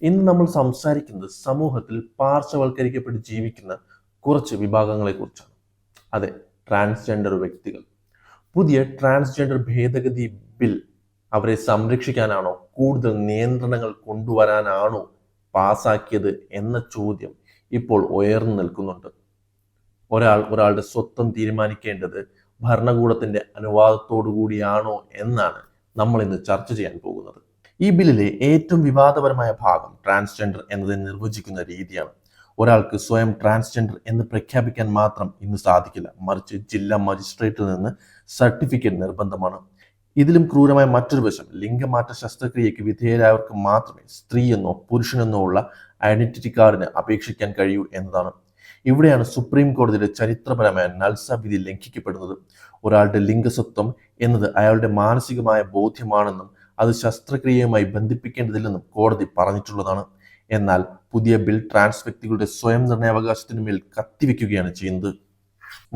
ഇന്ന് നമ്മൾ സംസാരിക്കുന്നത് സമൂഹത്തിൽ പാർശ്വവൽക്കരിക്കപ്പെട്ട് ജീവിക്കുന്ന കുറച്ച് വിഭാഗങ്ങളെ കുറിച്ചാണ്. അതെ, ട്രാൻസ്ജെൻഡർ വ്യക്തികൾ. പുതിയ ട്രാൻസ്ജെൻഡർ ഭേദഗതി ബിൽ അവരെ സംരക്ഷിക്കാനാണോ കൂടുതൽ നിയന്ത്രണങ്ങൾ കൊണ്ടുവരാനാണോ പാസാക്കിയത് എന്ന ചോദ്യം ഇപ്പോൾ ഉയർന്നു നിൽക്കുന്നുണ്ട്. ഒരാളുടെ സ്വത്വം തീരുമാനിക്കേണ്ടത് ഭരണകൂടത്തിന്റെ അനുവാദത്തോടു കൂടിയാണോ എന്നാണ് നമ്മൾ ഇന്ന് ചർച്ച ചെയ്യാൻ പോകുന്നത്. ഈ ബില്ലിലെ ഏറ്റവും വിവാദപരമായ ഭാഗം ട്രാൻസ്ജെൻഡർ എന്നത് നിർവചിക്കുന്ന രീതിയാണ്. ഒരാൾക്ക് സ്വയം ട്രാൻസ്ജെൻഡർ എന്ന് പ്രഖ്യാപിക്കാൻ മാത്രം ഇന്ന് സാധിക്കില്ല, മറിച്ച് ജില്ലാ മജിസ്ട്രേറ്റിൽ നിന്ന് സർട്ടിഫിക്കറ്റ് നിർബന്ധമാണ്. ഇതിലും ക്രൂരമായ മറ്റൊരു വശം, ലിംഗമാറ്റ ശസ്ത്രക്രിയയ്ക്ക് വിധേയരായവർക്ക് മാത്രമേ സ്ത്രീയെന്നോ പുരുഷനെന്നോ ഉള്ള ഐഡന്റിറ്റി കാർഡിന് അപേക്ഷിക്കാൻ കഴിയൂ എന്നതാണ്. ഇവിടെയാണ് സുപ്രീം കോടതിയുടെ ചരിത്രപരമായ നൽസ വിധി ലംഘിക്കപ്പെടുന്നത്. ഒരാളുടെ ലിംഗസ്വത്വം എന്നത് അയാളുടെ മാനസികമായ ബോധ്യമാണെന്നും അത് ശസ്ത്രക്രിയയുമായി ബന്ധിപ്പിക്കേണ്ടതില്ലെന്നും കോടതി പറഞ്ഞിട്ടുള്ളതാണ്. എന്നാൽ പുതിയ ബിൽ ട്രാൻസ് വ്യക്തികളുടെ സ്വയം നിർണയാവകാശത്തിനു മേൽ കത്തിവെക്കുകയാണ് ചെയ്യുന്നത്.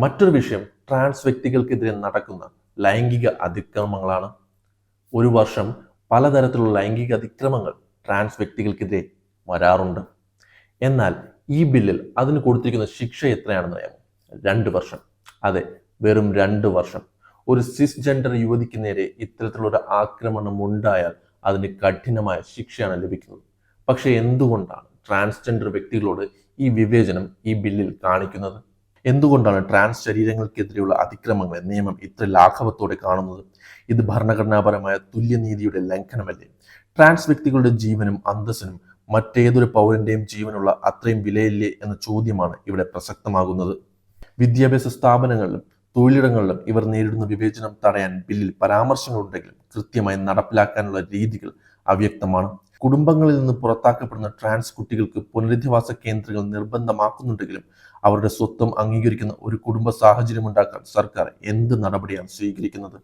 മറ്റൊരു വിഷയം ട്രാൻസ് വ്യക്തികൾക്കെതിരെ നടക്കുന്ന ലൈംഗിക അതിക്രമങ്ങളാണ്. ഒരു വർഷം പലതരത്തിലുള്ള ലൈംഗിക അതിക്രമങ്ങൾ ട്രാൻസ് വ്യക്തികൾക്കെതിരെ വരാറുണ്ട്. എന്നാൽ ഈ ബില്ലിൽ അതിന് കൊടുത്തിരിക്കുന്ന ശിക്ഷ എത്രയാണെന്ന് അറിയാമോ? 2 വർഷം. അതെ, വെറും 2 വർഷം. ഒരു സിസ് ജെൻഡർ യുവതിക്ക് നേരെ ഇത്തരത്തിലുള്ള ആക്രമണം ഉണ്ടായാൽ അതിന് കഠിനമായ ശിക്ഷയാണ് ലഭിക്കുന്നത്. പക്ഷെ എന്തുകൊണ്ടാണ് ട്രാൻസ്ജെൻഡർ വ്യക്തികളോട് ഈ വിവേചനം ഈ ബില്ലിൽ കാണിക്കുന്നത്? എന്തുകൊണ്ടാണ് ട്രാൻസ് ശരീരങ്ങൾക്കെതിരെയുള്ള അതിക്രമങ്ങളെ നിയമം ഇത്ര ലാഘവത്തോടെ കാണുന്നത്? ഇത് ഭരണഘടനാപരമായ തുല്യനീതിയുടെ ലംഘനമല്ലേ? ട്രാൻസ് വ്യക്തികളുടെ ജീവനും അന്തസ്സിനും മറ്റേതൊരു പൗരന്റെയും ജീവനുള്ള അത്രയും വിലയില്ലേ എന്ന ചോദ്യമാണ് ഇവിടെ പ്രസക്തമാകുന്നത്. വിദ്യാഭ്യാസ സ്ഥാപനങ്ങളിലും തൊഴിലിടങ്ങളിലും ഇവർ നേരിടുന്ന വിവേചനം തടയാൻ ബില്ലിൽ പരാമർശങ്ങളുണ്ടെങ്കിലും കൃത്യമായി നടപ്പിലാക്കാനുള്ള രീതികൾ അവ്യക്തമാണ്. കുടുംബങ്ങളിൽ നിന്ന് പുറത്താക്കപ്പെടുന്ന ട്രാൻസ് കുട്ടികൾക്ക് പുനരധിവാസ കേന്ദ്രങ്ങൾ നിർബന്ധമാക്കുന്നുണ്ടെങ്കിലും അവരുടെ സ്വത്വം അംഗീകരിക്കുന്ന ഒരു കുടുംബ സാഹചര്യം ഉണ്ടാക്കാൻ സർക്കാർ എന്ത് നടപടിയാണ് സ്വീകരിക്കുന്നത്?